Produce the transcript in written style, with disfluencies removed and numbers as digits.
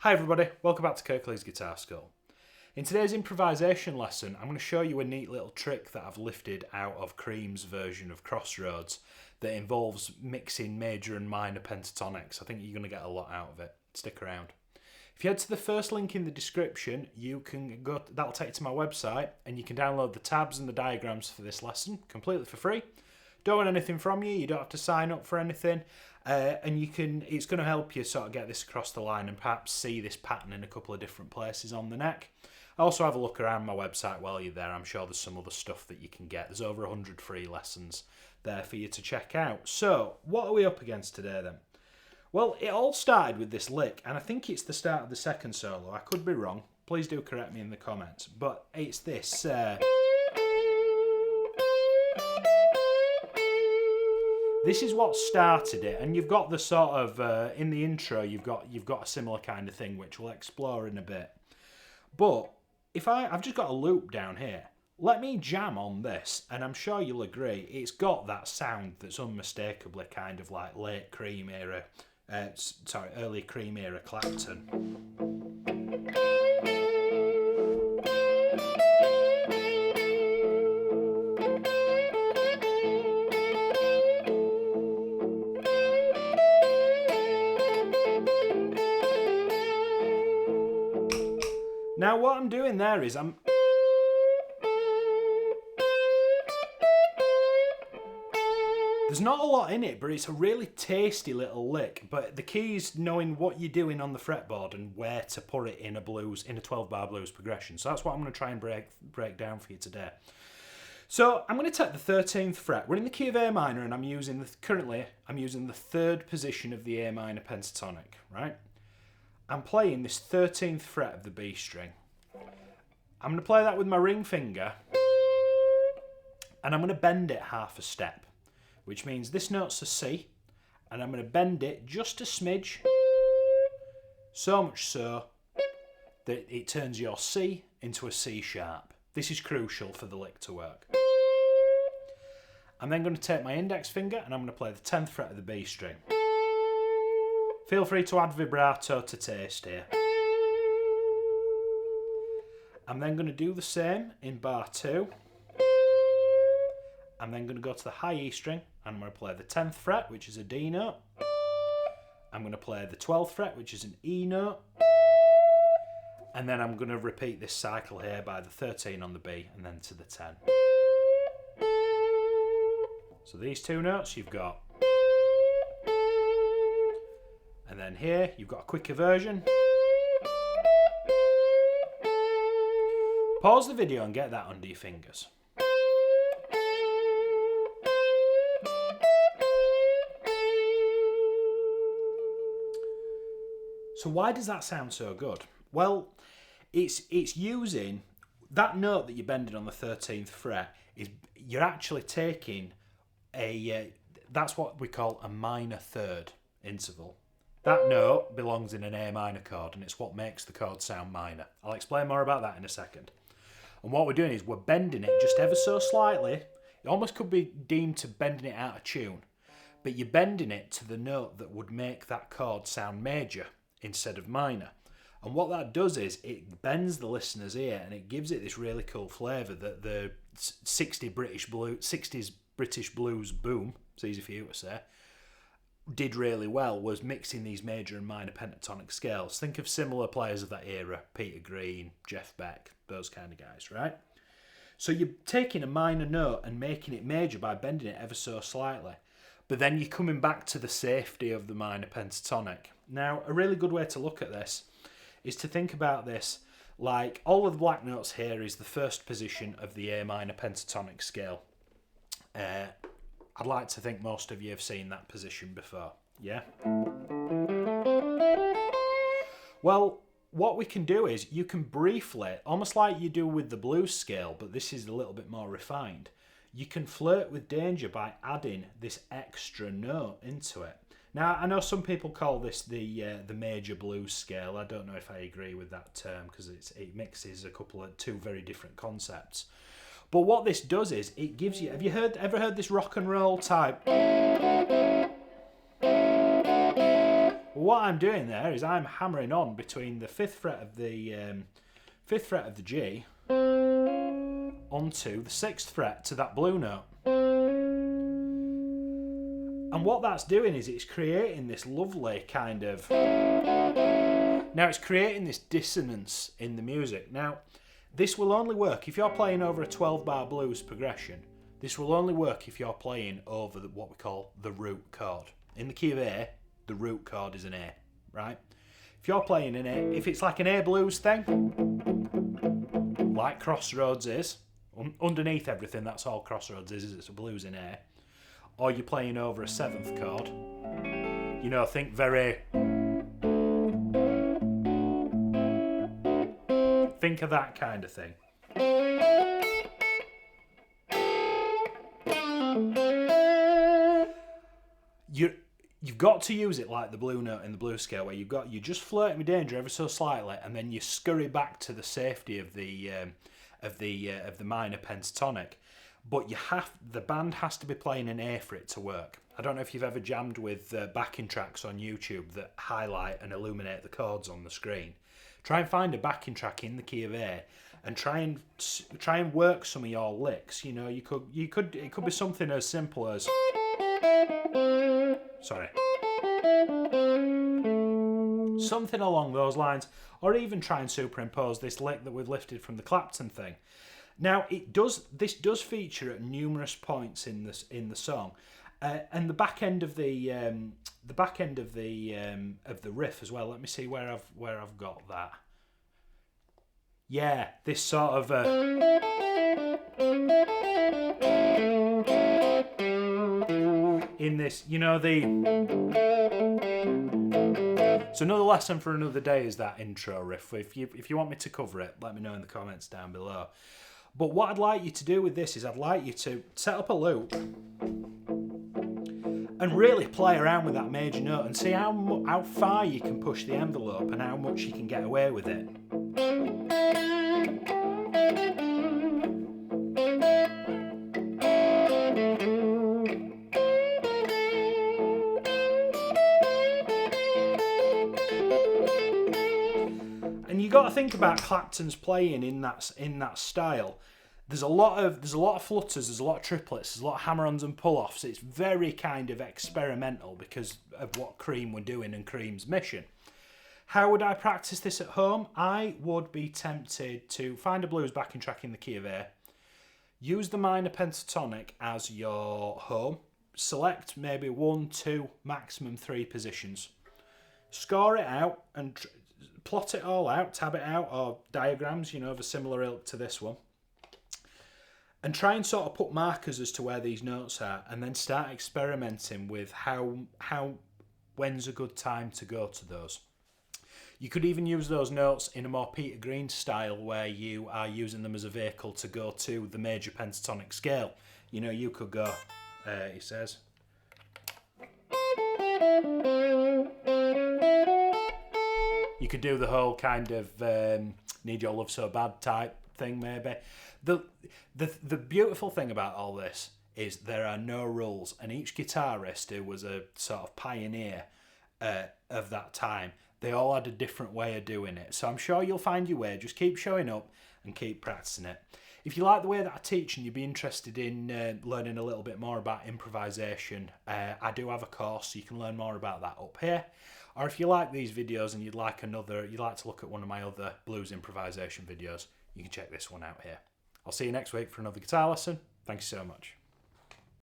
Hi everybody, welcome back to Kirklees Guitar School. In today's improvisation lesson, I'm going to show you a neat little trick that I've lifted out of Cream's version of Crossroads that involves mixing major and minor pentatonics. I think you're going to get a lot out of it. Stick around. If you head to the first link in the description, you can go. That'll take you to my website, and you can download the tabs and the diagrams for this lesson completely for free. Don't want anything from you. You don't have to sign up for anything, and you can. It's going to help you sort of get this across the line and perhaps see this pattern in a couple of different places on the neck. Also, have a look around my website while you're there. I'm sure there's some other stuff that you can get. There's over 100 free lessons there for you to check out. So, what are we up against today then? Well, it all started with this lick, and I think it's the start of the second solo. I could be wrong. Please do correct me in the comments. But it's this. This is what started it, and you've got the sort of in the intro. You've got a similar kind of thing, which we'll explore in a bit. But if I've just got a loop down here. Let me jam on this, and I'm sure you'll agree. It's got that sound that's unmistakably kind of like late Cream era. Early Cream era Clapton. Now what I'm doing there is there's not a lot in it, but it's a really tasty little lick. But the key is knowing what you're doing on the fretboard and where to put it in a 12-bar blues progression. So that's what I'm going to try and break down for you today. So I'm going to take the 13th fret. We're in the key of A minor, and currently I'm using the third position of the A minor pentatonic, right? I'm playing this 13th fret of the B string. I'm going to play that with my ring finger, and I'm going to bend it half a step, which means this note's a C, and I'm going to bend it just a smidge, so much so that it turns your C into a C sharp. This is crucial for the lick to work. I'm then going to take my index finger, and I'm going to play the 10th fret of the B string. Feel free to add vibrato to taste here. I'm then going to do the same in bar 2. I'm then going to go to the high E string, and I'm going to play the 10th fret, which is a D note. I'm going to play the 12th fret, which is an E note. And then I'm going to repeat this cycle here by the 13 on the B and then to the 10. So these two notes you've got. And then here, you've got a quicker version. Pause the video and get that under your fingers. So why does that sound so good? Well, it's using that note that you're bending on the 13th fret. You're actually taking that's what we call a minor third interval. That note belongs in an A minor chord, and it's what makes the chord sound minor. I'll explain more about that in a second. And what we're doing is we're bending it just ever so slightly. It almost could be deemed to bending it out of tune, but you're bending it to the note that would make that chord sound major instead of minor. And what that does is it bends the listener's ear, and it gives it this really cool flavour that the 60s British blues boom, it's easy for you to say, did really well, was mixing these major and minor pentatonic scales. Think of similar players of that era, Peter Green, Jeff Beck, those kind of guys, right? So you're taking a minor note and making it major by bending it ever so slightly, but then you're coming back to the safety of the minor pentatonic. Now, a really good way to look at this is to think about this like all of the black notes here is the first position of the A minor pentatonic scale. I'd like to think most of you have seen that position before, yeah? Well, what we can do is you can briefly, almost like you do with the blues scale, but this is a little bit more refined, you can flirt with danger by adding this extra note into it. Now, I know some people call this the major blues scale. I don't know if I agree with that term because it mixes two very different concepts. But what this does is it gives you. Have you ever heard this rock and roll type? what I'm doing there is I'm hammering on between the 5th fret of the G onto the 6th fret to that blue note. And what that's doing is it's creating this lovely kind of... Now it's creating this dissonance in the music. Now, this will only work if you're playing over a 12-bar blues progression. This will only work if you're playing over what we call the root chord. In the key of A, the root chord is an A, right? If you're playing an A, if it's like an A blues thing, like Crossroads is, underneath everything, that's all Crossroads is it's a blues in A, or you're playing over a 7th chord, you know, think very... Think of that kind of thing. You've got to use it like the blue note in the blues scale, where you're just flirting with danger ever so slightly, and then you scurry back to the safety of the minor pentatonic. But the band has to be playing an A for it to work. I don't know if you've ever jammed with backing tracks on YouTube that highlight and illuminate the chords on the screen. Try and find a backing track in the key of A, and try and work some of your licks. You know, it could be something as simple as... Sorry. Something along those lines, or even try and superimpose this lick that we've lifted from the Clapton thing. Now, this does feature at numerous points in the song, and the back end of the riff as well. Let me see where I've got that. Yeah, this sort of in this, you know, so another lesson for another day is that intro riff. If you want me to cover it, let me know in the comments down below. But what I'd like you to do with this is I'd like you to set up a loop and really play around with that major note and see how far you can push the envelope and how much you can get away with it. And you got to think about Clapton's playing in that style. There's a lot of flutters, there's a lot of triplets, there's a lot of hammer-ons and pull-offs. It's very kind of experimental because of what Cream were doing and Cream's mission. How would I practice this at home? I would be tempted to find a blues backing track in the key of A, use the minor pentatonic as your home, select maybe 1, 2, maximum 3 positions, score it out and plot it all out, tab it out, or diagrams, you know, of a similar ilk to this one. And try and sort of put markers as to where these notes are, and then start experimenting with when's a good time to go to those. You could even use those notes in a more Peter Green style, where you are using them as a vehicle to go to the major pentatonic scale. You know, you could go, he says, you could do the whole kind of Need Your Love So Bad type thing, maybe. The beautiful thing about all this is there are no rules, and each guitarist who was a sort of pioneer of that time, they all had a different way of doing it. So I'm sure you'll find your way. Just keep showing up and keep practicing it. If you like the way that I teach and you'd be interested in learning a little bit more about improvisation, I do have a course, so you can learn more about that up here. Or if you like these videos and you'd like to look at one of my other blues improvisation videos, you can check this one out here. I'll see you next week for another guitar lesson. Thank you so much.